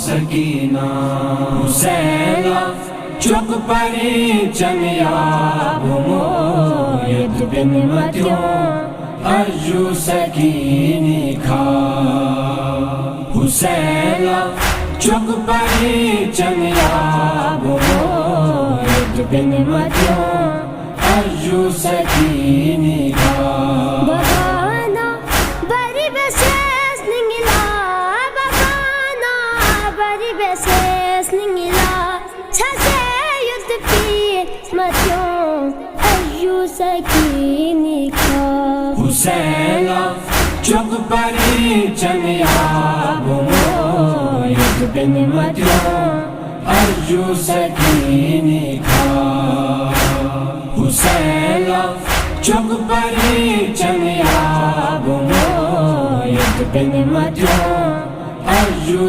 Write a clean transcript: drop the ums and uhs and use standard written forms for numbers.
سکینہ حسینہ چک پری چمیاب موید بن متیوں ارجو سکینی کھا حسینہ چک پری چمیاب موید بن متیوں ارجو سکینی کھا حسینہ چک پری چمیاب موید بن متیوں ارجو سکینی کھا حسینہ چک پری چمیاب موید بن متیوں ارجو